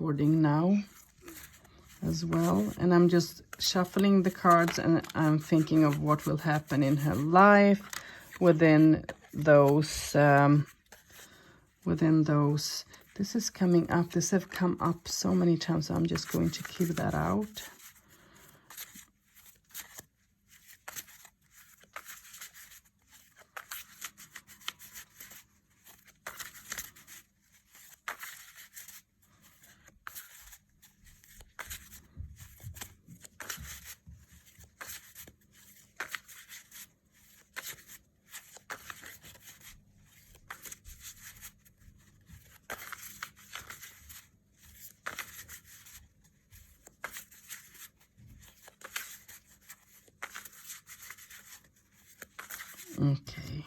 boarding now as well. And I'm just shuffling the cards, and I'm thinking of what will happen in her life within those, this is coming up. This have come up so many times, so I'm just going to keep that out. Okay.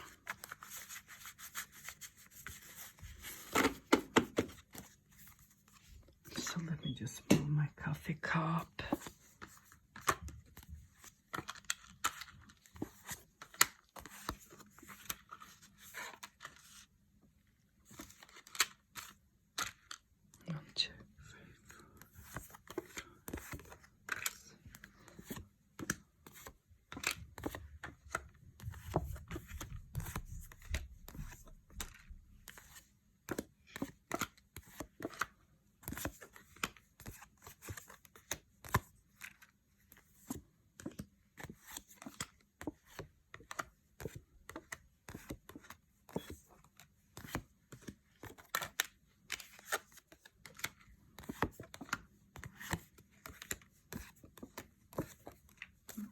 So let me just move my coffee cup.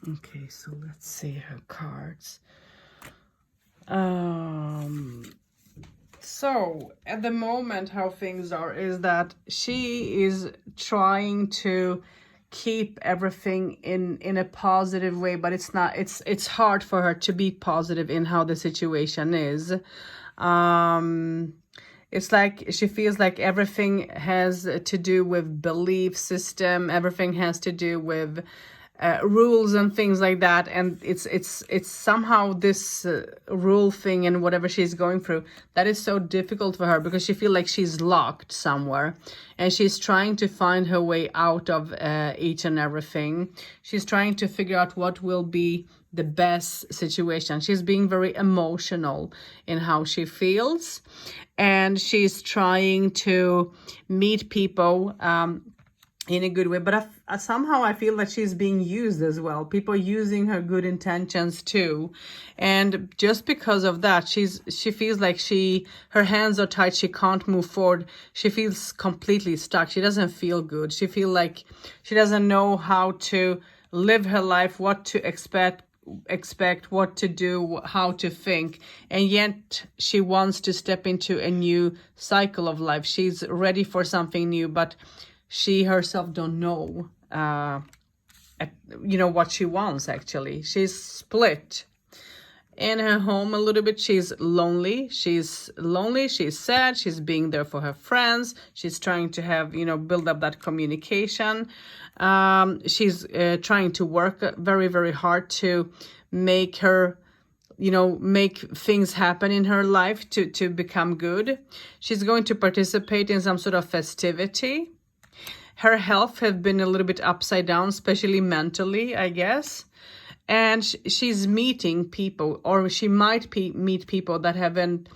Okay, so let's see her cards. So at the moment, how things are is that she is trying to keep everything in a positive way, but it's hard for her to be positive in how the situation is. It's like she feels like everything has to do with belief system, everything has to do with rules and things like that, and it's somehow this rule thing and whatever she's going through that is so difficult for her, because she feels like she's locked somewhere, and she's trying to find her way out of each and everything. She's trying to figure out what will be the best situation. She's being very emotional in how she feels, and she's trying to meet people in a good way, but somehow I feel that she's being used as well. People using her good intentions too, and just because of that, she feels like her hands are tied. She can't move forward. She feels completely stuck. She doesn't feel good. She feels like she doesn't know how to live her life, what to expect, what to do, how to think, and yet she wants to step into a new cycle of life. She's ready for something new, but she herself don't know, what she wants, actually. She's split in her home a little bit. She's lonely. She's sad. She's being there for her friends. She's trying to have, build up that communication. She's trying to work very, very hard to make her, make things happen in her life to become good. She's going to participate in some sort of festivity. Her health has been a little bit upside down, especially mentally, I guess. And she's meeting people, or she might meet people that haven't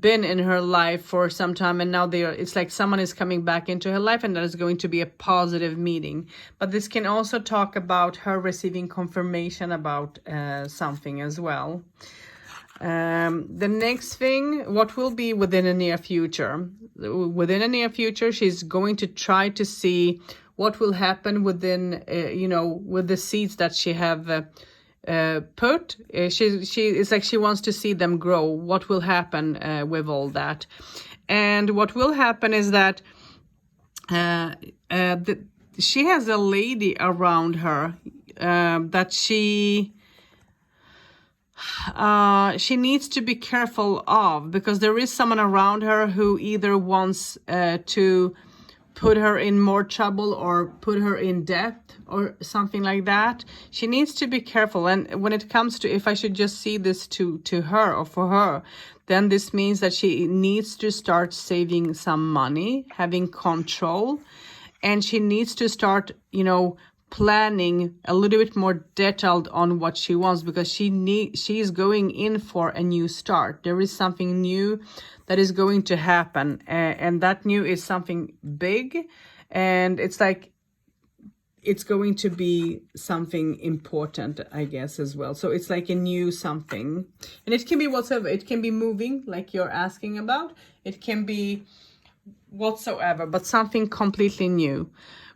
been in her life for some time, and now it's like someone is coming back into her life, and that is going to be a positive meeting. But this can also talk about her receiving confirmation about something as well. The next thing, what will be within the near future? Within the near future, she's going to try to see what will happen within, with the seeds that she have put. It's like she wants to see them grow. What will happen with all that? And what will happen is that she has a lady around her that she needs to be careful of, because there is someone around her who either wants to put her in more trouble or put her in debt or something like that. She needs to be careful. And when it comes to, if I should just see this to her or for her, then this means that she needs to start saving some money, having control, and she needs to start, planning a little bit more detailed on what she wants, because she is going in for a new start. There is something new that is going to happen, and that new is something big, and it's like it's going to be something important, I guess, as well. So it's like a new something, and it can be whatever. It can be moving, like you're asking about. It can be whatsoever, but something completely new.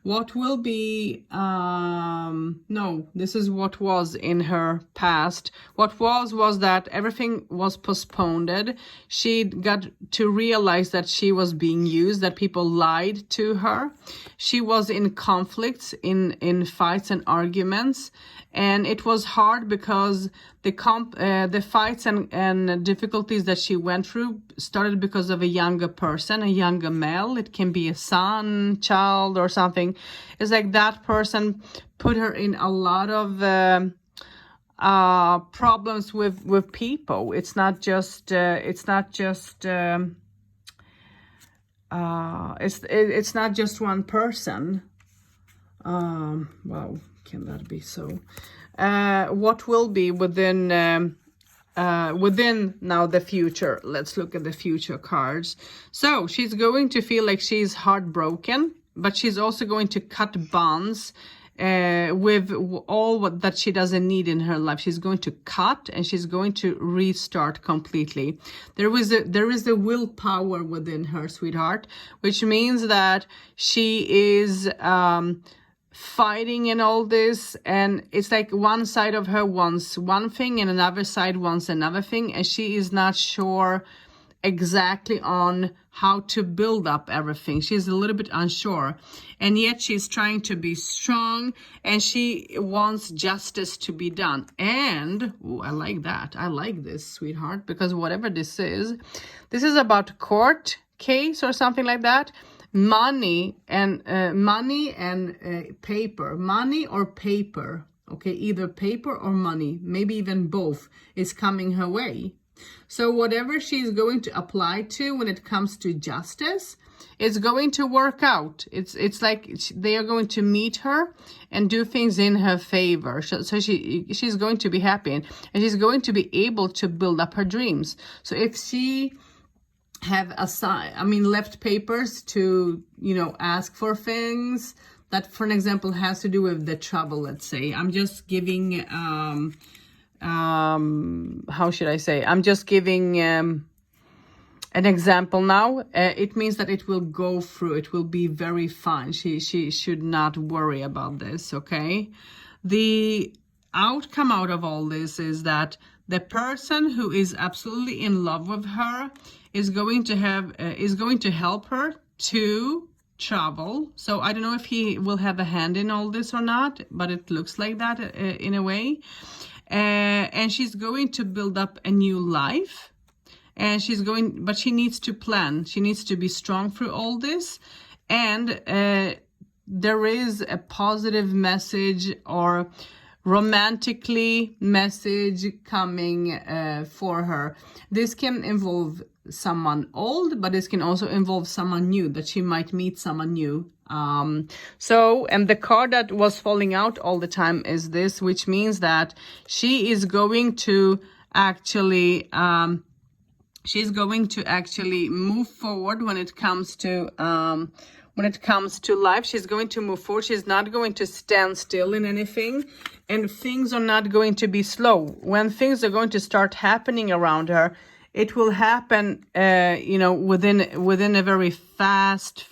What will be, no, this is what was in her past. What was that everything was postponed. She got to realize that she was being used, that people lied to her. She was in conflicts, in fights and arguments. And it was hard because the fights and difficulties that she went through started because of a younger person, a younger male. It can be a son, child, or something. It's like that person put her in a lot of problems with people. It's not just it's not just one person. Wow, can that be so? What will be within now the future? Let's look at the future cards. So she's going to feel like she's heartbroken, but she's also going to cut bonds with all that she doesn't need in her life. She's going to cut, and she's going to restart completely. There is a willpower within her, sweetheart, which means that she is fighting in all this, and it's like one side of her wants one thing and another side wants another thing, and she is not sure exactly on how to build up everything. She's a little bit unsure, and yet she's trying to be strong, and she wants justice to be done. And I like that. I like this, sweetheart, because whatever this is about court case or something like that. Money and paper, money or paper. Okay, either paper or money, maybe even both, is coming her way. So whatever she's going to apply to when it comes to justice, it's going to work out. It's like they are going to meet her and do things in her favor. So she's going to be happy, and she's going to be able to build up her dreams. So if she have left papers to, ask for things that, for an example, has to do with the trouble, let's say. I'm just giving, how should I say? I'm just giving an example now. It means that it will go through. It will be very fine. She should not worry about this, okay? The outcome out of all this is that the person who is absolutely in love with her is going to help her to travel. So I don't know if he will have a hand in all this or not, but it looks like that in a way. And she's going to build up a new life, and but she needs to plan. She needs to be strong through all this, and there is a positive message or romantically message coming for her. This can involve someone old, but this can also involve someone new, that she might meet someone new. And the card that was falling out all the time is this, which means that she is going to actually move forward when it comes to life. She's going to move forward. She's not going to stand still in anything, and things are not going to be slow. When things are going to start happening around her, it will happen, within a very fast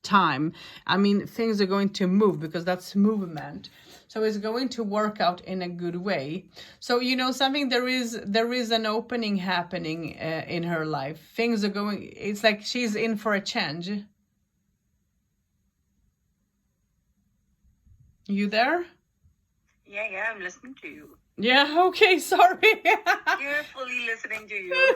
time. I mean, things are going to move because that's movement. So it's going to work out in a good way. So, something, there is an opening happening in her life. Things are going, it's like she's in for a change. You there? Yeah, I'm listening to you. Yeah, okay, sorry. Carefully listening to you.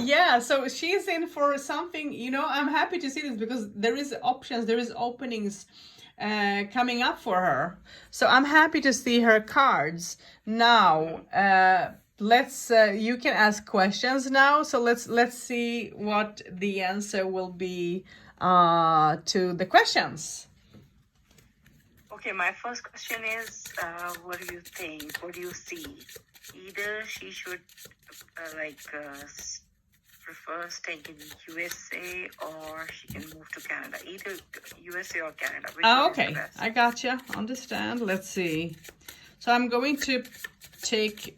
Yeah, so she's in for something, I'm happy to see this because there is options, there is openings coming up for her. So I'm happy to see her cards. Now, let's you can ask questions now. So let's see what the answer will be to the questions. Okay, my first question is, what do you think? What do you see? Either she should prefer staying in USA, or she can move to Canada. Either USA or Canada. Which one is the Okay, best? I gotcha. Understand. Let's see. So I'm going to take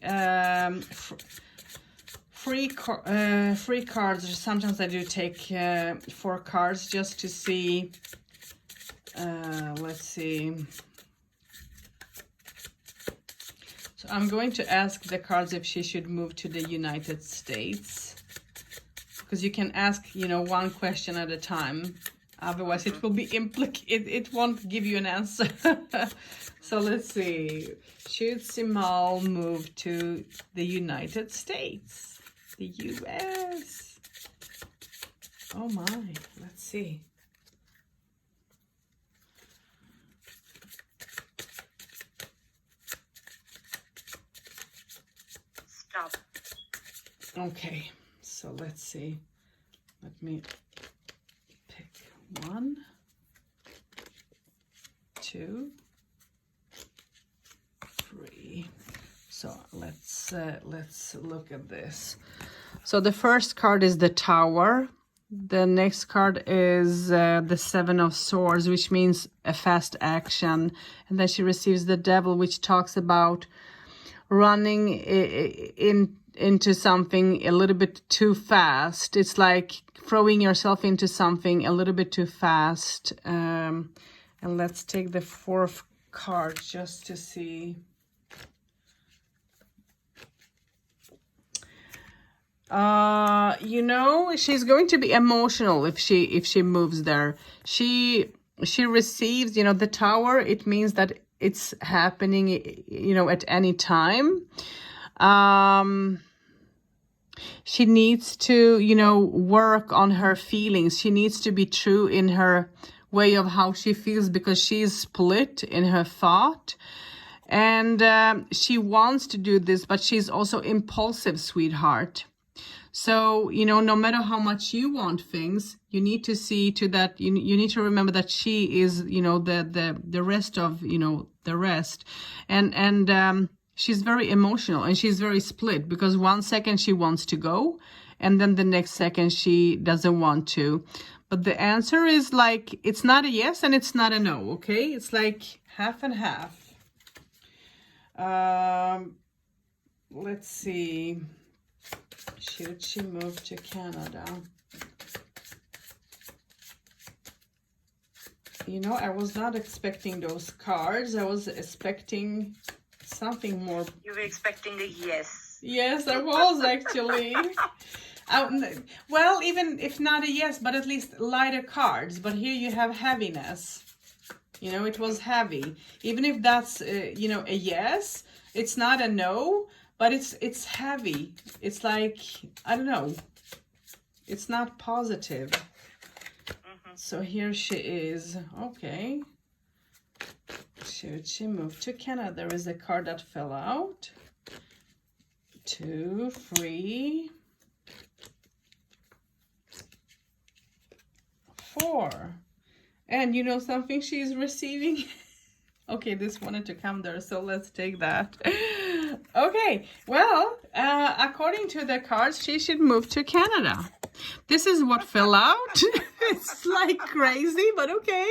free cards. Sometimes I do take 4 cards just to see. Let's see. So I'm going to ask the cards if she should move to the United States, because you can ask, one question at a time. Otherwise, it will be it won't give you an answer. So let's see. Should Simal move to the United States? The US. Oh my. Let's see. Stop. Okay. So let's see. Let me pick 1, 2, 3. So let's look at this. So the first card is the Tower. The next card is the 7 of Swords, which means a fast action. And then she receives the Devil, which talks about running into something a little bit too fast. It's like throwing yourself into something a little bit too fast. And let's take the 4th card just to see. She's going to be emotional if she moves there. She receives, the Tower. It means that it's happening, at any time. She needs to, work on her feelings. She needs to be true in her way of how she feels, because she's split in her thought. And she wants to do this, but she's also impulsive, sweetheart. So, no matter how much you want things, you need to see to that, you need to remember that she is, the rest of, the rest. And she's very emotional, and she's very split, because 1 second she wants to go, and then the next second she doesn't want to. But the answer is like, it's not a yes and it's not a no, okay? It's like half and half. Let's see. Should she move to Canada? I was not expecting those cards. I was expecting something more. You were expecting a yes. Yes, I was actually. Well, even if not a yes, but at least lighter cards. But here you have heaviness. It was heavy. Even if that's, a yes, it's not a no. But it's heavy. It's like, I don't know. It's not positive. So here she is. Okay. Should she move to Canada? There is a card that fell out. 2, 3, 4. And something she's receiving? Okay, this wanted to come there, so let's take that. Okay, well, according to the cards, she should move to Canada. This is what fell out. It's like crazy, but okay.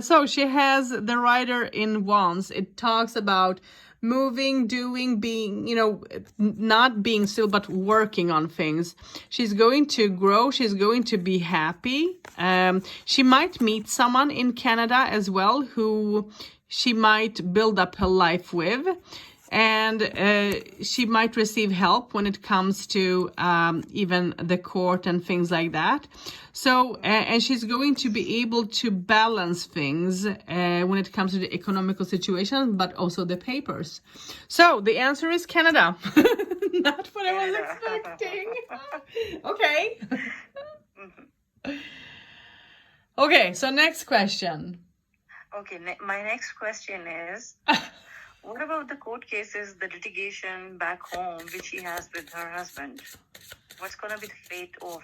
So she has the Rider in Wands. It talks about moving, doing, being, not being still, but working on things. She's going to grow. She's going to be happy. She might meet someone in Canada as well who she might build up her life with. And she might receive help when it comes to even the court and things like that. So, and she's going to be able to balance things when it comes to the economical situation, but also the papers. So the answer is Canada. Not what I was expecting. Okay. Okay, so next question. Okay, my next question is, What about the court cases, the litigation back home, which she has with her husband? What's going to be the fate of,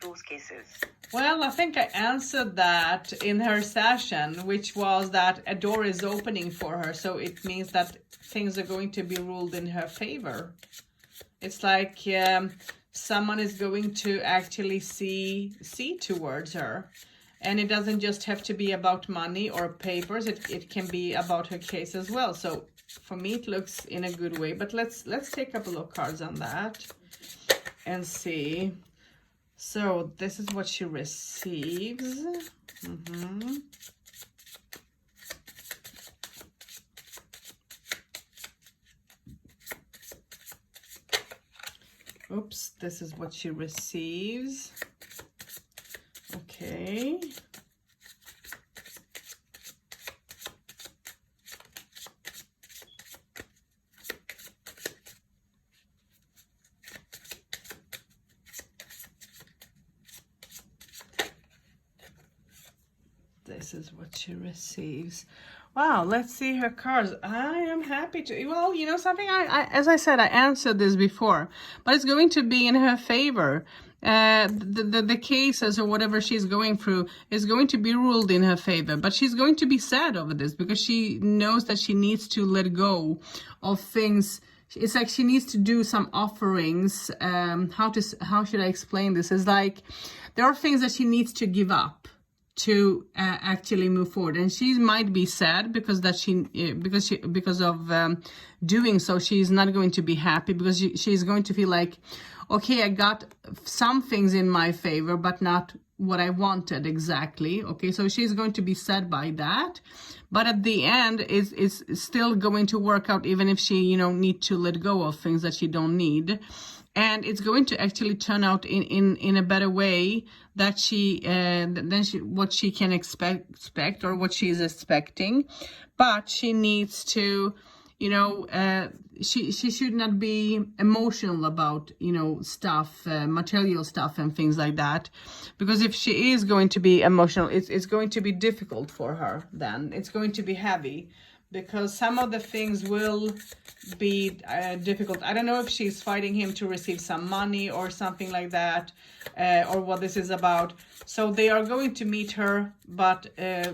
those cases? Well, I think I answered that in her session, which was that a door is opening for her. So it means that things are going to be ruled in her favor. It's like someone is going to actually see towards her. And it doesn't just have to be about money or papers. It can be about her case as well. So for me, it looks in a good way. But let's take a couple of cards on that and see. So this is what she receives. Oops, this is what she receives. Okay. This is what she receives. Wow, let's see her cards. I am happy to, well, you know something, as I said, I answered this before, but it's going to be in her favor. The cases or whatever she's going through is going to be ruled in her favor, but she's going to be sad over this because she knows that she needs to let go of things. It's like she needs to do some offerings. How should I explain this? It's like there are things that she needs to give up to actually move forward, and she might be sad because of doing so. She's not going to be happy because she's going to feel like, okay, I got some things in my favor, but not what I wanted exactly. Okay, so she's going to be sad by that, but at the end, it's still going to work out, even if she need to let go of things that she don't need. And it's going to actually turn out in a better way that what she can expect or what she's expecting. But she needs to, she should not be emotional about, stuff, material stuff and things like that. Because if she is going to be emotional, it's going to be difficult for her then. It's going to be heavy. Because some of the things will be difficult. I don't know if she's fighting him to receive some money or something like that, or what this is about. So they are going to meet her, but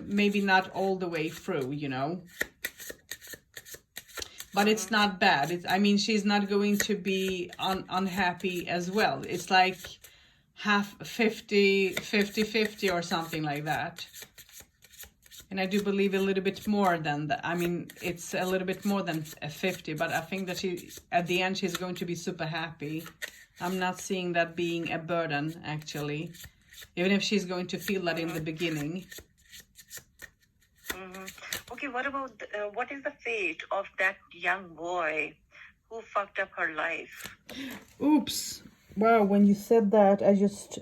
maybe not all the way through, But it's not bad. I mean, she's not going to be unhappy as well. It's like half 50 or something like that. And I do believe a little bit more than that. I mean, it's a little bit more than 50, but I think that at the end, she's going to be super happy. I'm not seeing that being a burden, actually, even if she's going to feel that in the beginning. Okay, what about, what is the fate of that young boy who fucked up her life? Oops. Wow, when you said that, I just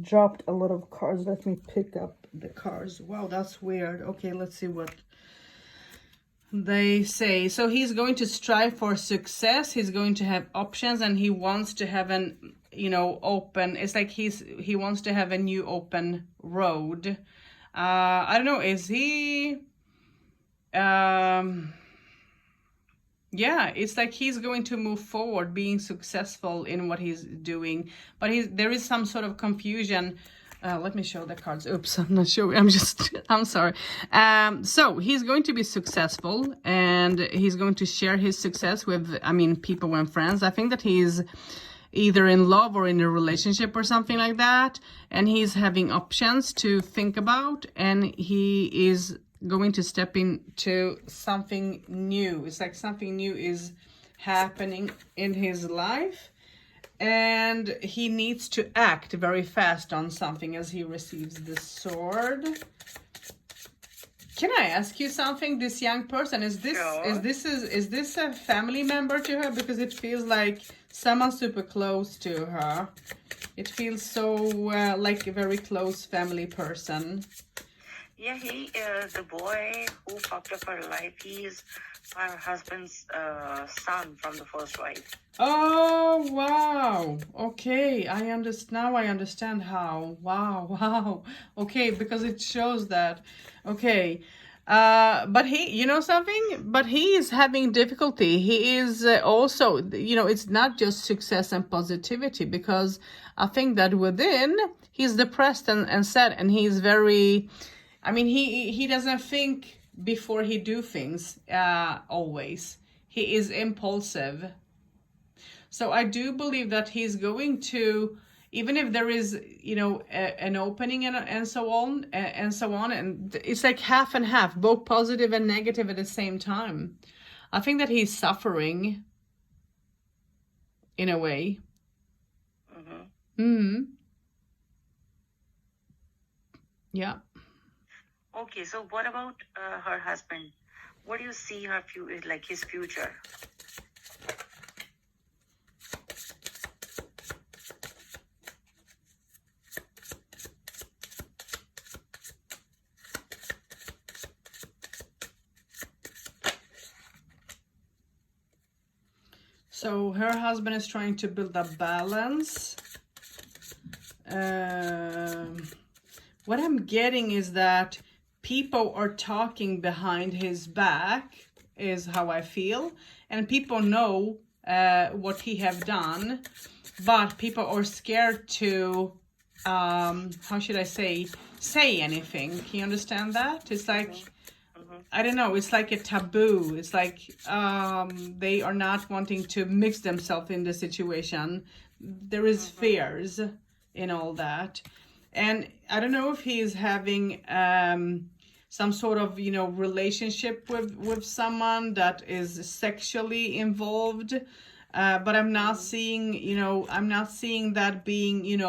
dropped a lot of cards. Let me pick up the cards. Wow, that's weird. Okay, let's see what they say. So he's going to strive for success. He's going to have options, and he wants to have an open. It's like he wants to have a new open road. I don't know. Is he? Yeah, it's like he's going to move forward, being successful in what he's doing, but there is some sort of confusion. Let me show the cards. Oops, I'm not sure. I'm sorry. So he's going to be successful, and he's going to share his success with, people and friends. I think that he's either in love or in a relationship or something like that, and he's having options to think about, and he is going to step into something new. It's like something new is happening in his life, and he needs to act very fast on something as he receives the sword. Can I ask you something? This young person, is this a family member to her? Because it feels like someone super close to her. It feels so like a very close family person. Yeah, the boy who fucked up her life, he's her husband's son from the first wife. Oh, wow. Okay, now I understand how. Wow. Okay, because it shows that. Okay. But he, you know something? But he is having difficulty. He is also, it's not just success and positivity, because I think that within he's depressed and sad, and he's very, he doesn't think before he do things, always. He is impulsive. So I do believe that he's going to, even if there is, an opening and so on, and it's like half and half, both positive and negative at the same time. I think that he's suffering in a way. Yeah. Okay, so what about her husband? What do you see like his future? So her husband is trying to build a balance. What I'm getting is that people are talking behind his back, is how I feel, and people know what he have done, but people are scared to, how should I say anything. Can you understand that? It's like, I don't know, it's like a taboo. It's like they are not wanting to mix themselves in the situation. There is fears in all that. And I don't know if he's having some sort of, relationship with someone that is sexually involved. But I'm not seeing, that being,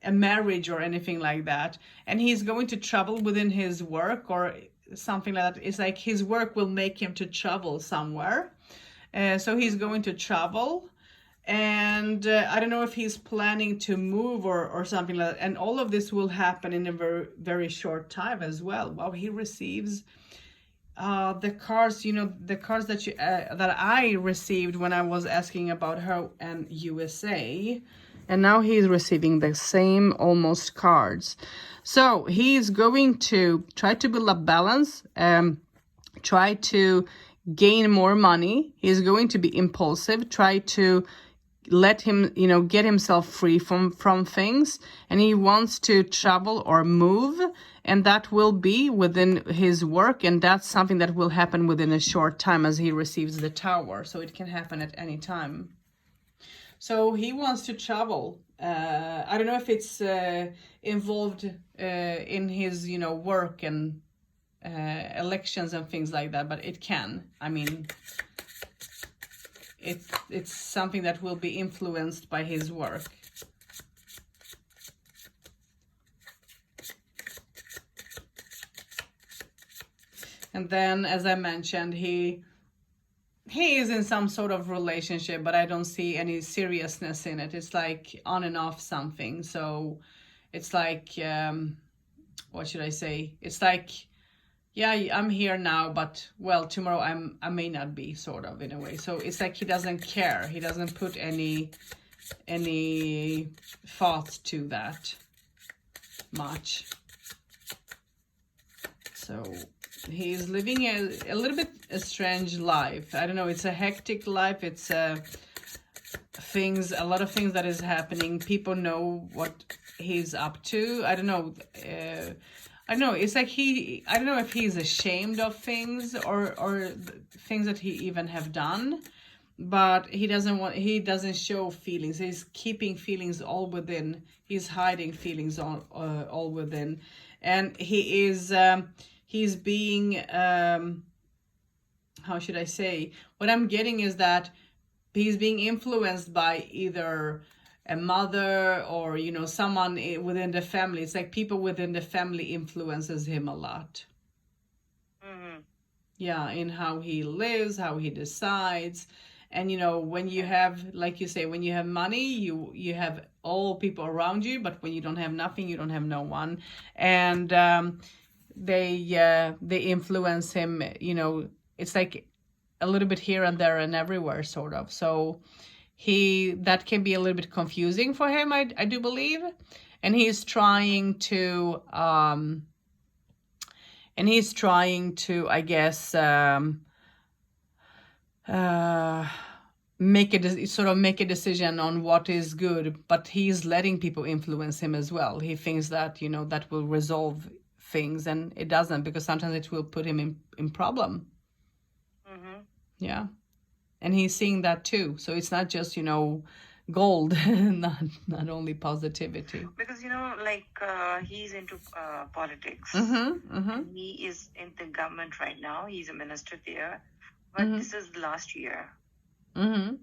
a marriage or anything like that. And he's going to travel within his work or something like that. It's like his work will make him to travel somewhere. So he's going to travel. And I don't know if he's planning to move or something like that. And all of this will happen in a very, very short time as well. Wow, he receives the cards, the cards that that I received when I was asking about her and USA. And now he's receiving the same almost cards. So he's going to try to build a balance, try to gain more money. He's going to be impulsive, try to let him, get himself free from things. And he wants to travel or move. And that will be within his work. And that's something that will happen within a short time as he receives the tower. So it can happen at any time. So he wants to travel. I don't know if it's involved in his, work and elections and things like that, but it can. It's something that will be influenced by his work. And then, as I mentioned, he is in some sort of relationship, but I don't see any seriousness in it. It's like on and off something. So it's like, what should I say? It's like, yeah, I'm here now, but well, tomorrow I may not be, sort of, in a way. So it's like he doesn't care. He doesn't put any thought to that much. So he's living a little bit a strange life. I don't know. It's a hectic life. It's a lot of things that is happening. People know what he's up to. I don't know. I don't know. It's like I don't know if he's ashamed of things or things that he even have done, but he doesn't show feelings. He's keeping feelings all within. He's hiding feelings all within, and he is. He's being, how should I say? What I'm getting is that he's being influenced by either a mother or, someone within the family. It's like people within the family influences him a lot. Yeah, in how he lives, how he decides. And, when you have, like you say, when you have money, you have all people around you. But when you don't have nothing, you don't have no one. And, they influence him, it's like a little bit here and there and everywhere, sort of. So that can be a little bit confusing for him, I do believe. And he's trying to and he's trying to, I guess, make a decision on what is good, but he's letting people influence him as well. He thinks that, that will resolve things, and it doesn't, because sometimes it will put him in problem. Yeah, and he's seeing that too. So it's not just gold, not only positivity. Because he's into politics. Mm-hmm. He is in the government right now. He's a minister there, but this is the last year. Mm-hmm.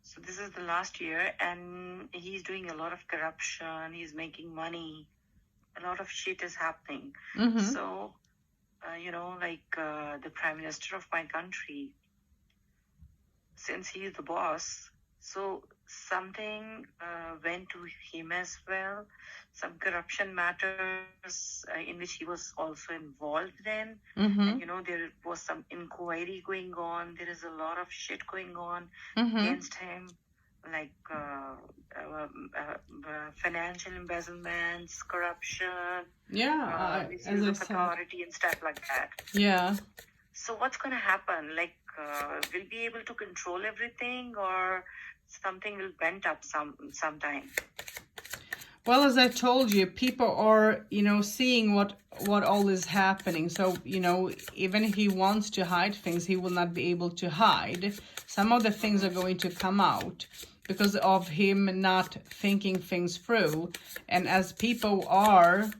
So this is the last year, and he's doing a lot of corruption. He's making money. A lot of shit is happening. So, the prime minister of my country, since he is the boss, so something went to him as well. Some corruption matters in which he was also involved in. And, there was some inquiry going on. There is a lot of shit going on against him, like financial embezzlements, corruption, misuse of authority and stuff like that. Yeah. So what's going to happen? Will be able to control everything, or something will bend up sometime? Well, as I told you, people are, seeing what all is happening. So, even if he wants to hide things, he will not be able to hide. Some of the things are going to come out because of him not thinking things through. And as people are,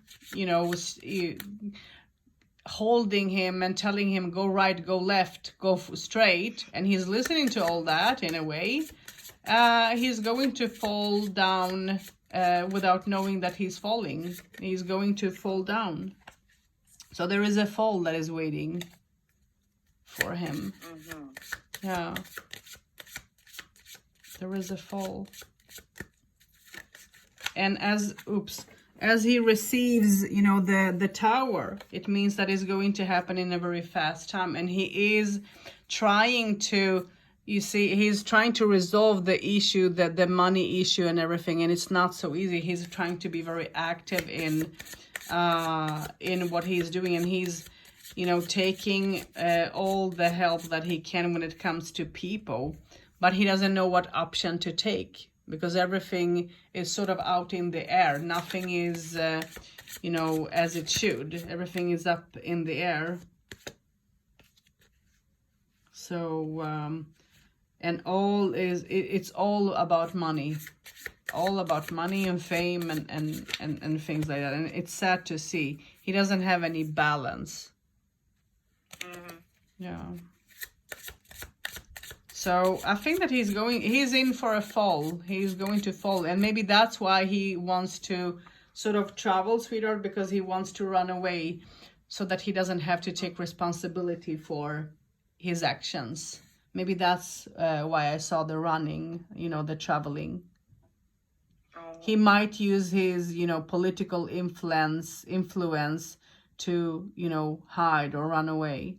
holding him and telling him, go right, go left, go straight, and he's listening to all that in a way, he's going to fall down without knowing that he's falling. He's going to fall down. So there is a fall that is waiting for him. Yeah. There is a fall. And as he receives, the tower, it means that it's going to happen in a very fast time. And he is trying to, he's trying to resolve the issue, the money issue and everything. And it's not so easy. He's trying to be very active in what he's doing. And he's, taking all the help that he can when it comes to people. But he doesn't know what option to take, because everything is sort of out in the air. Nothing is, as it should. Everything is up in the air. So, and it's all about money. All about money and fame and things like that. And it's sad to see. He doesn't have any balance. Yeah. So I think that he's in for a fall. He's going to fall. And maybe that's why he wants to sort of travel, sweetheart, because he wants to run away so that he doesn't have to take responsibility for his actions. Maybe that's why I saw the running, the traveling. He might use his, political influence to, hide or run away.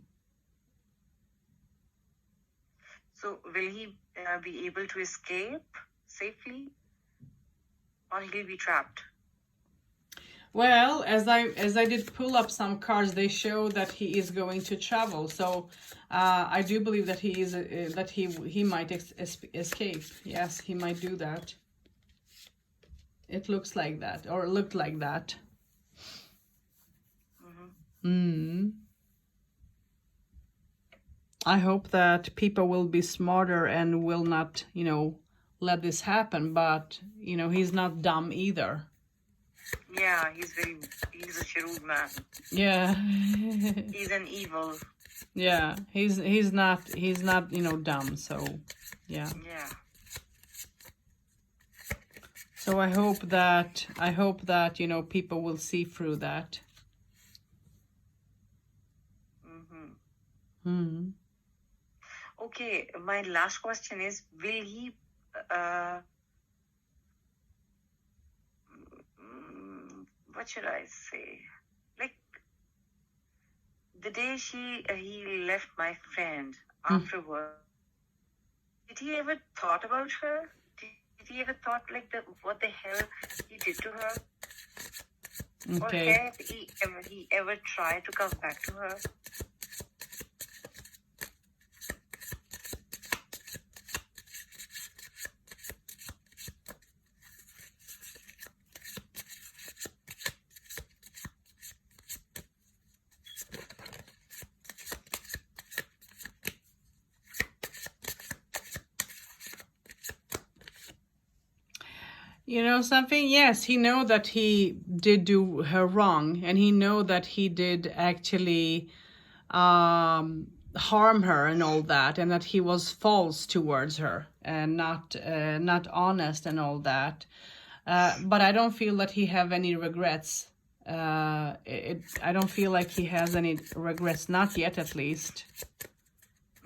So will he be able to escape safely, or he'll be trapped? Well, as I did pull up some cards, they show that he is going to travel. So I do believe that he is that he might escape. Yes, he might do that. It looks like that, or looked like that. I hope that people will be smarter and will not, let this happen. But, he's not dumb either. Yeah, he's a shrewd man. Yeah. He's an evil. Yeah, he's not, dumb. So, yeah. Yeah. So I hope that, people will see through that. Okay, my last question is, will he what should I say? Like, the day he left my friend afterward, did he ever thought about her? Did he ever thought what the hell he did to her? Or Okay. have he ever tried to come back to her? You know something? Yes, he know that he did do her wrong, and he know that he did actually harm her and all that, and that he was false towards her and not honest and all that. But I don't feel that he have any regrets. I don't feel like he has any regrets, not yet at least.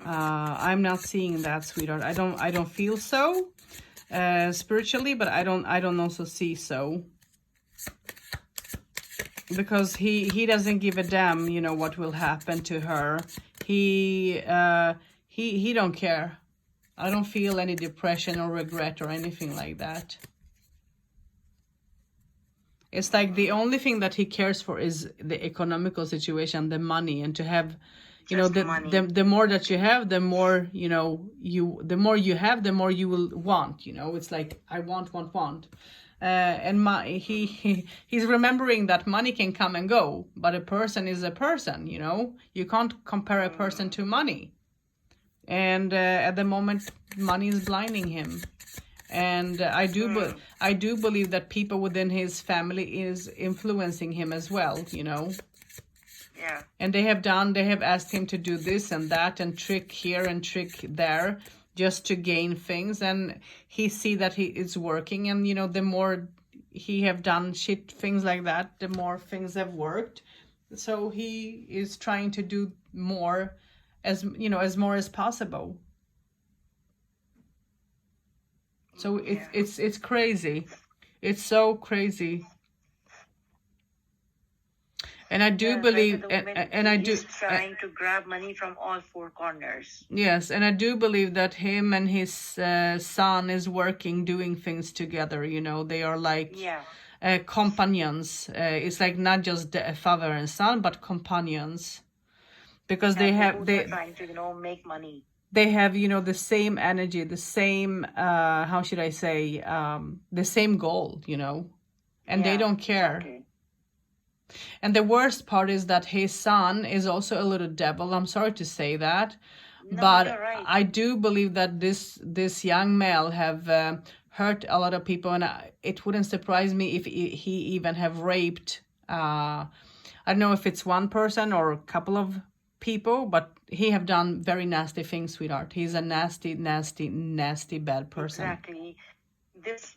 I'm not seeing that, sweetheart. I don't feel so spiritually, but I don't also see so, because he doesn't give a damn, you know, what will happen to her. He don't care. I don't feel any depression or regret or anything like that. It's like the only thing that he cares for is the economical situation, the money, and to have, you know, Just money. the more that you have, the more, you know, the more you have, the more you will want. You know, it's like I want. And he's remembering that money can come and go, but a person is a person. You know, you can't compare a person to money. And at the moment, money is blinding him. And I do believe that people within his family is influencing him as well, you know. Yeah. And they have asked him to do this and that and trick here and trick there just to gain things, and he see that he is working, and you know, the more he have done shit things like that, the more things have worked. So he is trying to do more, as you know, as more as possible. So it's crazy. It's so crazy. And I do believe, and I do, He's trying to grab money from all four corners. yes, and I do believe that him and his son is working, doing things together. You know, they are like companions. It's like not just a father and son, but companions, because they are trying to, you know, make money. They have, you know, the same energy, the same how should I say, the same goal, you know, and they don't care. Exactly. And the worst part is that his son is also a little devil. I'm sorry to say that, No, but you're right. I do believe that this young male have hurt a lot of people, and it wouldn't surprise me if he even have raped. I don't know if it's one person or a couple of people, but he have done very nasty things, sweetheart. He's a nasty, nasty, nasty, bad person. Exactly. This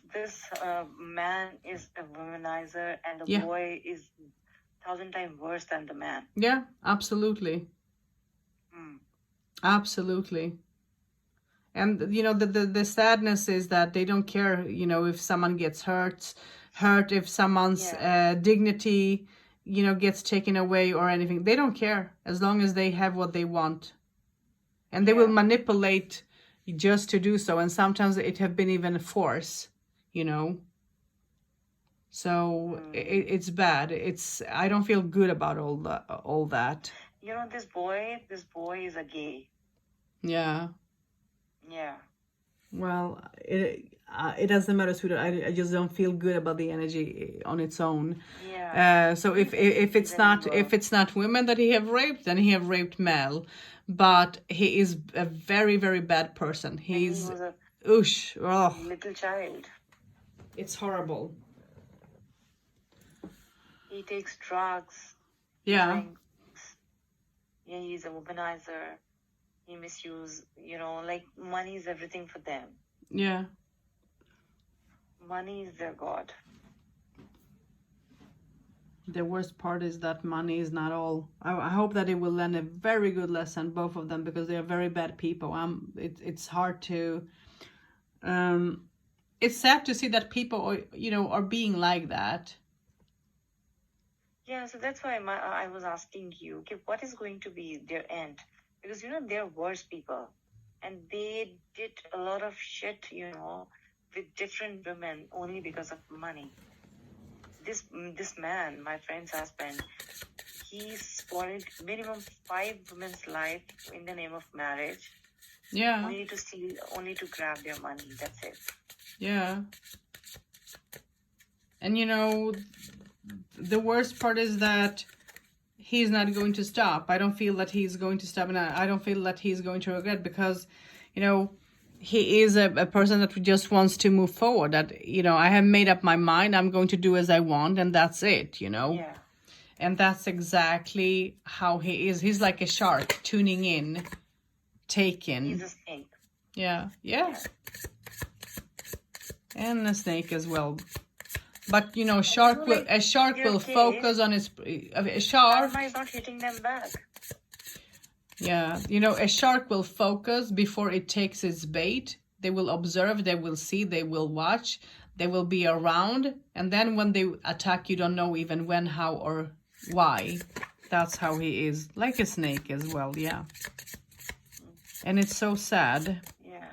man is a womanizer, and the boy is 1,000 times worse than the man. Yeah, absolutely. Absolutely. And you know, the sadness is that they don't care, you know, if someone gets hurt, if someone's dignity, you know, gets taken away or anything. They don't care as long as they have what they want. And they will manipulate just to do so, and sometimes it have been even force, you know. So it's bad. I don't feel good about all that. You know, this boy is a gay. Yeah. Yeah. Well, it doesn't matter, sweetheart. I just don't feel good about the energy on its own. Yeah. So if it's not women that he have raped, then he have raped Mel, but he is a very, very bad person. He's he was a little child. It's horrible. He takes drugs. Yeah. He's a womanizer. He misuse, you know, like money is everything for them. Yeah. Money is their god. The worst part is that money is not all. I hope that it will learn a very good lesson, both of them, because they are very bad people. It's hard to. It's sad to see that people, are, you know, are being like that. Yeah, so that's why I was asking you, okay, what is going to be their end? Because, you know, they're worse people. And they did a lot of shit, you know, with different women only because of money. this man, my friend's husband, he spoiled minimum 5 women's life in the name of marriage, Yeah. only to steal, only to grab their money. That's it. Yeah. And you know, the worst part is that he's not going to stop. I don't feel that he's going to stop, and I don't feel that he's going to regret, because, you know, he is a person that just wants to move forward. That, you know, I have made up my mind. I'm going to do as I want, and that's it, you know. Yeah. And that's exactly how he is. He's like a shark, tuning in, taking. He's a snake. Yeah, yeah. And a snake as well. But you know, a shark will focus on his a shark. Karma is not hitting them back. Yeah, you know, a shark will focus before it takes its bait. They will observe, they will see, they will watch, they will be around, and then when they attack, you don't know even when, how, or why. That's how he is, like a snake as well. Yeah, and it's so sad. Yeah.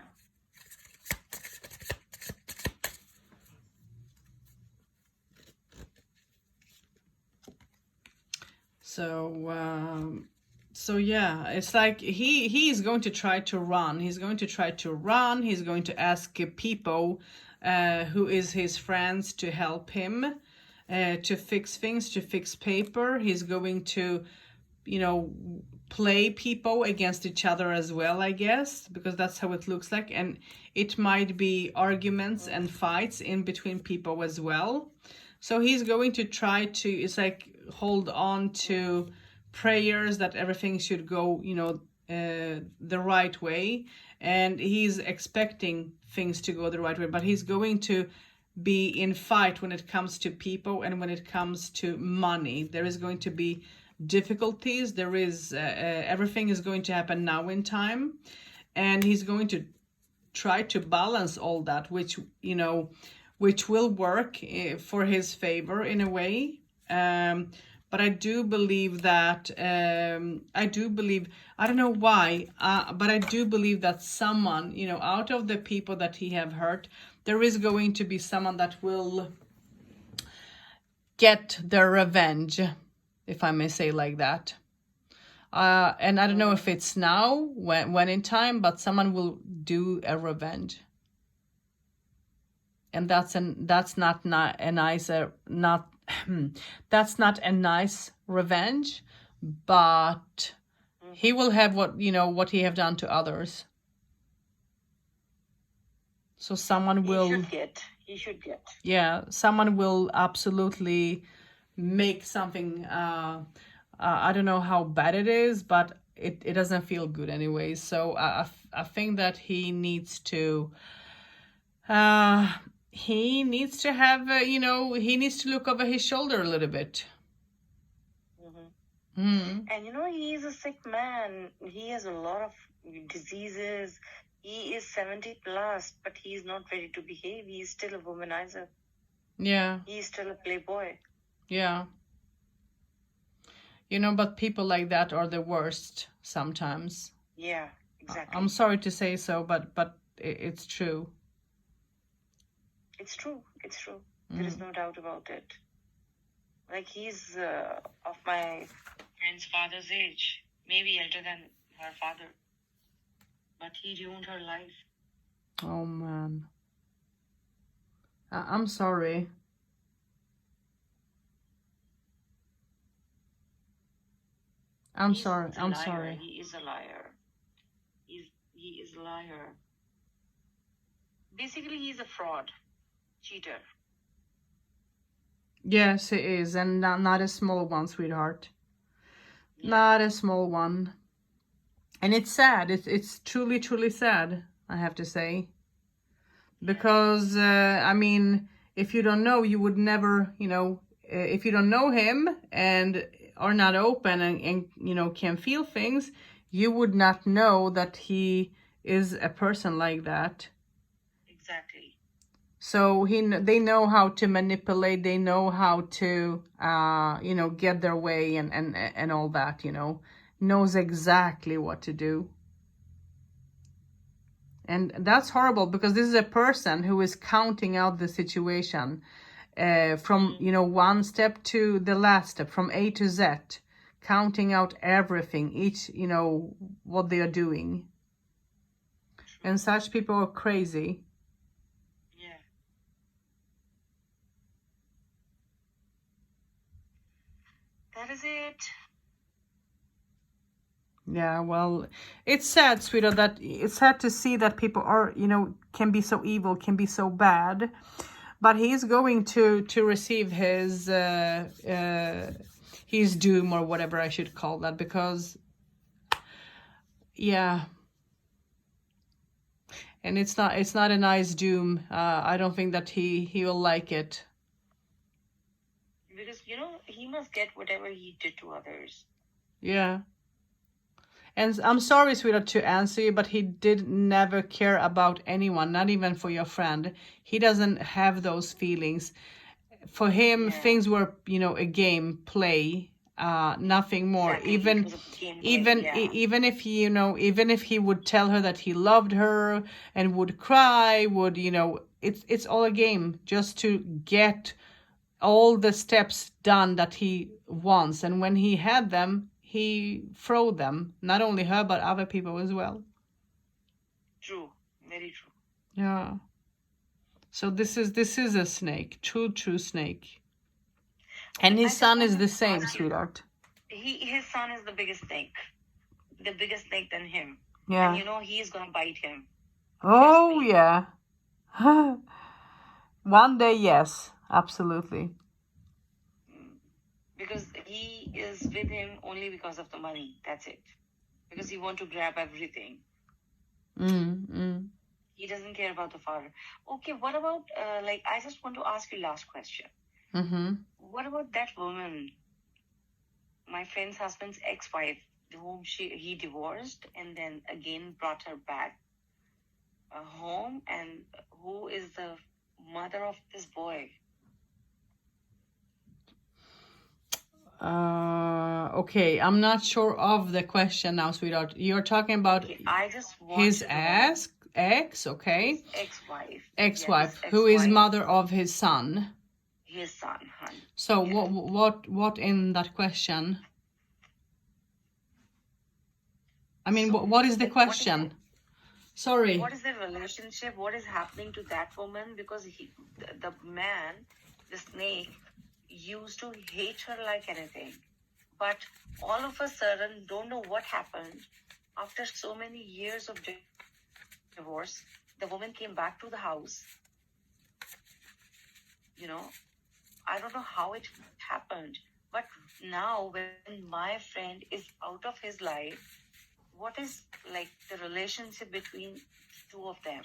So yeah, it's like he's going to try to run. He's going to try to run. He's going to ask people who is his friends to help him to fix things, to fix paper. He's going to, you know, play people against each other as well, I guess, because that's how it looks like. And it might be arguments and fights in between people as well. So he's going to try to, it's like, hold on to prayers that everything should go, you know, the right way. And he's expecting things to go the right way, but he's going to be in fight when it comes to people and when it comes to money. There is going to be difficulties. There is everything is going to happen now in time, and he's going to try to balance all that, which, you know, which will work for his favor in a way. But I do believe that, I don't know why, but I do believe that someone, you know, out of the people that he have hurt, there is going to be someone that will get their revenge, if I may say like that. And I don't know if it's now, when in time, but someone will do a revenge. And that's not a nice that's not a nice revenge, but he will have what, you know, what he have done to others. So someone will. He should get. Yeah, someone will absolutely make something. I don't know how bad it is, but it doesn't feel good anyway. So I think that he needs to. He needs to have, you know, he needs to look over his shoulder a little bit. And you know, he is a sick man. He has a lot of diseases. He is 70 plus, but he is not ready to behave. He is still a womanizer. Yeah. He is still a playboy. Yeah. You know, but people like that are the worst sometimes. Yeah, exactly. I'm sorry to say so, but it's true. It's true. It's true. There is no doubt about it. Like, he's of my friend's father's age, maybe elder than her father. But he ruined her life. Oh, man. I'm sorry. I'm sorry. He is a liar. He is a liar. Basically, he's a fraud. Cheater. Yes, it is, and not a small one, sweetheart. Yeah. Not a small one. And it's sad. It's truly, truly sad, I have to say. Because, I mean, if you don't know, you would never, you know, if you don't know him and are not open and you know, can feel things, you would not know that he is a person like that. Exactly. So they know how to manipulate. They know how to, you know, get their way and all that, you know, knows exactly what to do. And that's horrible, because this is a person who is counting out the situation. from, you know, one step to the last step, from A to Z, counting out everything, each, you know, what they are doing. And such people are crazy. Yeah. That is it. Yeah, well, it's sad, sweetheart, that it's sad to see that people are, you know, can be so evil, can be so bad. But he's going to receive his doom, or whatever I should call that, because yeah, and it's not a nice doom. I don't think that he will like it. Because, you know, he must get whatever he did to others. Yeah. And I'm sorry, sweetheart, to answer you, but he did never care about anyone, not even for your friend. He doesn't have those feelings. For him, Yeah. things were, you know, a game, play, nothing more. Exactly. Even It was a game, yeah. even if he, you know, even if he would tell her that he loved her and would cry, would, you know, it's all a game, just to get all the steps done that he wants. And when he had them, he threw them, not only her but other people as well. True. Very true. Yeah. So this is a snake, true snake. And his son is the same, sweetheart. His son is the biggest snake than him. Yeah. And you know he's gonna bite him. Oh yeah. One day, yes, absolutely. Because he is with him only because of the money. That's it. Because he wants to grab everything. He doesn't care about the father. Okay, what about, like, I just want to ask you last question. What about that woman, my friend's husband's ex-wife, whom he divorced and then again brought her back home, and who is the mother of this boy? Okay, I'm not sure of the question now, sweetheart. You're talking about I just want his ex, okay? His ex-wife, who is mother of his son. His son, hun. So what in that question? I mean, so, what is the question? Sorry. What is the relationship? What is happening to that woman? Because the man, the snake, used to hate her like anything. But all of a sudden, don't know what happened. After so many years of divorce, the woman came back to the house. You know, I don't know how it happened. But now when my friend is out of his life, what is like the relationship between two of them?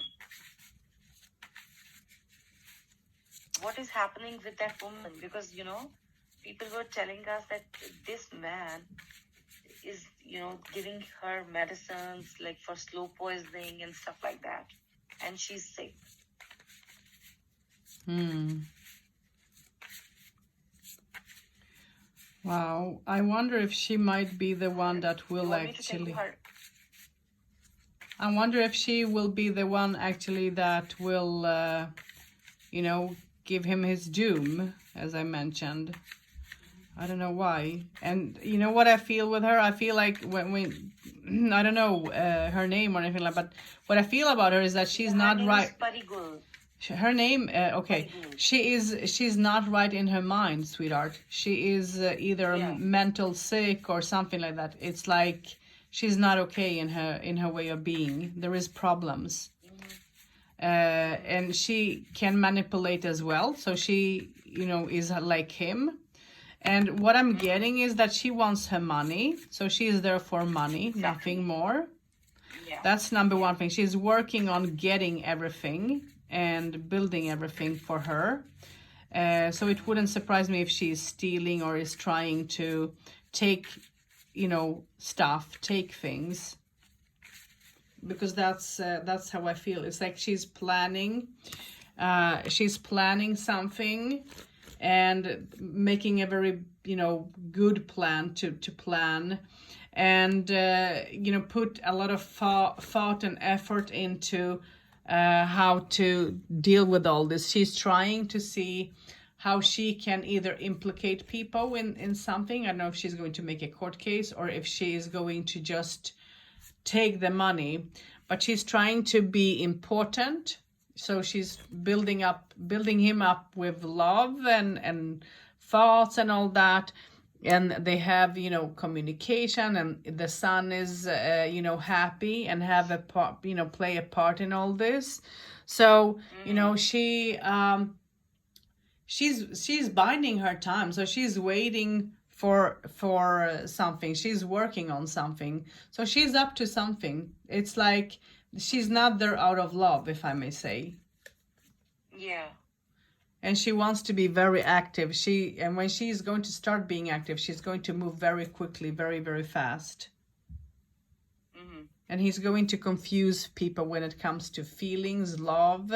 What is happening with that woman? Because, you know, people were telling us that this man is, you know, giving her medicines like for slow poisoning and stuff like that. And she's sick. Wow. I wonder if she might be the one that will actually... I wonder if she will be the one actually that will, you know, give him his doom, as I mentioned. I don't know why. And you know what I feel with her? I feel like when I don't know her name or anything like that, but what I feel about her is that she's not right. Her name, okay. She's not right in her mind, sweetheart. She is either mental sick or something like that. It's like she's not okay in her way of being. There is problems. And she can manipulate as well. So she, you know, is like him. And what I'm getting is that she wants her money. So she is there for money, nothing more. Yeah. That's number one thing. She's working on getting everything and building everything for her. So it wouldn't surprise me if she's stealing or is trying to take, you know, stuff, take things. Because that's how I feel. It's like she's planning something and making a very, you know, good plan to plan, and you know, put a lot of thought and effort into how to deal with all this. She's trying to see how she can either implicate people in something. I don't know if she's going to make a court case or if she is going to just take the money, but she's trying to be important. So she's building him up with love and thoughts and all that. And they have, communication, and the son is, happy and have a part, play a part in all this. So, she's binding her time, so she's waiting for something, she's working on something, so she's up to something. It's like she's not there out of love, if I may say. Yeah. And she wants to be very active. And when she's going to start being active, she's going to move very quickly, very, very fast. And he's going to confuse people when it comes to feelings, love,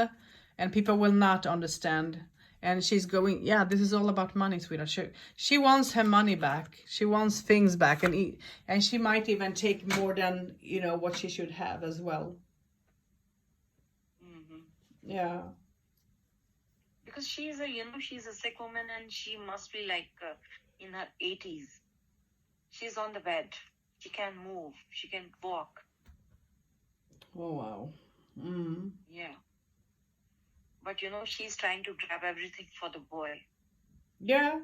and people will not understand. And she's going, this is all about money, sweetheart. She wants her money back. She wants things back. And she might even take more than, what she should have as well. Yeah. Because she's a sick woman, and she must be like in her 80s. She's on the bed. She can't move. She can't walk. Oh, wow. Yeah. But, she's trying to grab everything for the boy. Yeah.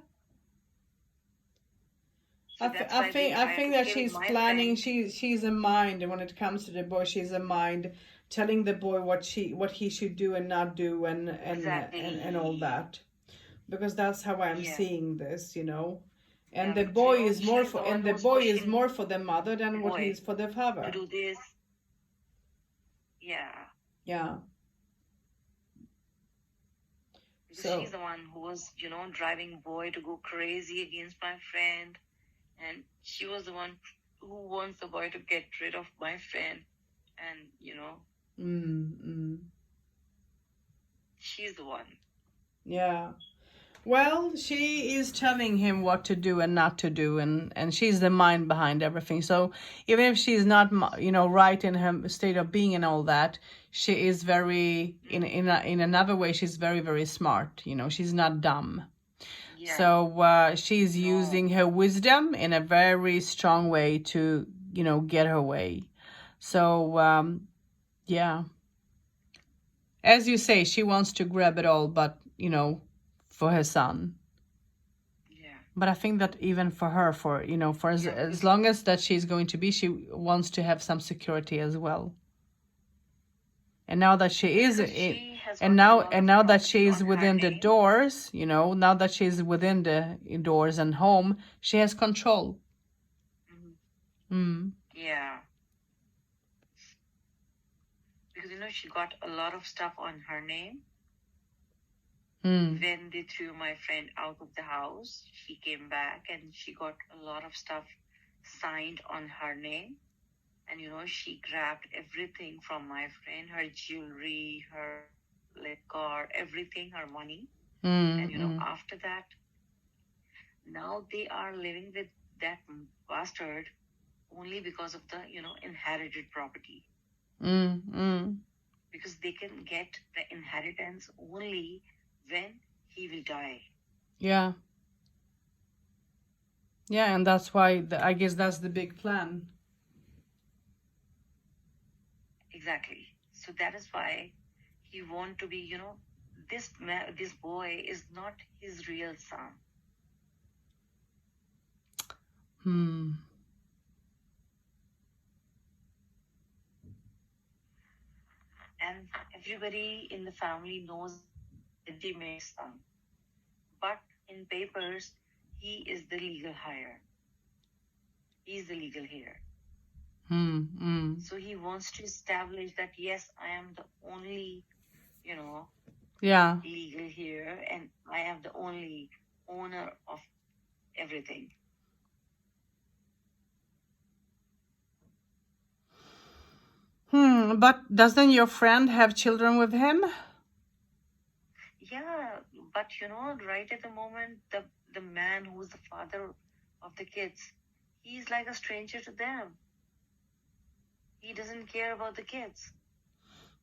So I think that she's planning. She's a mind, and when it comes to the boy, she's a mind telling the boy what he should do and not do, and all that, because that's how I'm seeing this, And the boy is more for the mother than what he's for the father. To do this. Yeah. Yeah. Because she's the one who was, driving boy to go crazy against my friend. And she was the one who wants the boy to get rid of my friend. And, she's the one. Yeah. Well, she is telling him what to do and not to do, and she's the mind behind everything. So even if she's not, right in her state of being and all that, she is very, in another way, she's very, very smart. She's not dumb. Yeah. So she's using her wisdom in a very strong way to, get her way. So, yeah. As you say, she wants to grab it all, but, for her son. Yeah. But I think that even for her, for as long as that she's going to be, she wants to have some security as well. And now that she is now that she is within the doors, now that she's within the doors and home, she has control. Yeah. Because she got a lot of stuff on her name. When they threw my friend out of the house, she came back and she got a lot of stuff signed on her name. And, she grabbed everything from my friend, her jewelry, her car, everything, her money. And, after that, now they are living with that bastard only because of the, inherited property. Because they can get the inheritance only when he will die. Yeah. Yeah, and that's why I guess that's the big plan. Exactly. So that is why he want to be, this boy is not his real son. And everybody in the family knows legitimate son. But in papers, he is the legal heir. He's the legal heir. So he wants to establish that, yes, I am the only, legal heir, and I am the only owner of everything. But doesn't your friend have children with him? Yeah, but right at the moment, the man who's the father of the kids, he's like a stranger to them. He doesn't care about the kids.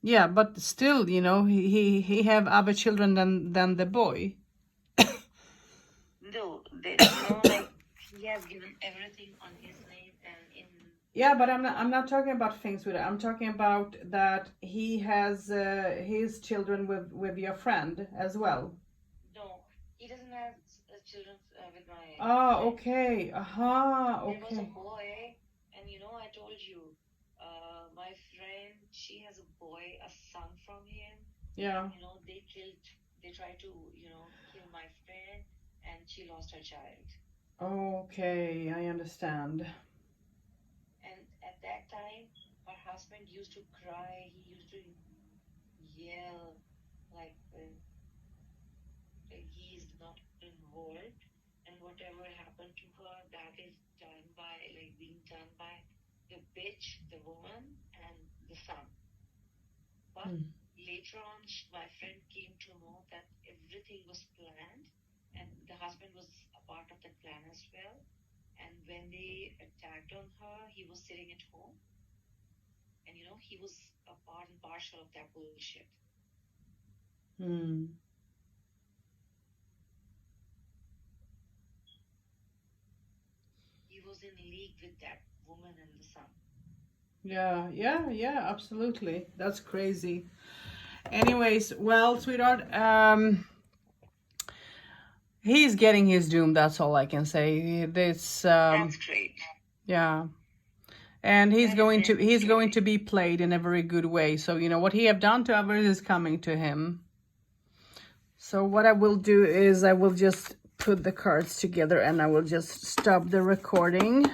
Yeah, but still, he have other children than the boy. though they, like he has given everything on his name and in. Yeah, but I'm not talking about things with it. I'm talking about that he has his children with your friend as well. No, he doesn't have children with my Oh, friend. okay. There was a Okay. boy, and I told you, my friend, she has a boy, a son from him. Yeah. And they tried to, kill my friend, and she lost her child. Okay, I understand. And at that time, her husband used to cry. He used to yell, like he is not involved, and whatever happened to her, that is done by being done by the bitch, the woman, and the son. But later on, my friend came to know that everything was planned, and the husband was a part of that plan as well. And when they attacked on her, he was sitting at home, and he was a part and parcel of that bullshit. Hmm. He was in league with that woman and the son. Yeah, absolutely. That's crazy. Anyways, well, sweetheart, he's getting his doom. That's all I can say. That's great. Yeah, and he's That is going to very he's going scary. to be played in a very good way. So what he have done to others is coming to him. So what I will do is I will just put the cards together and I will just stop the recording.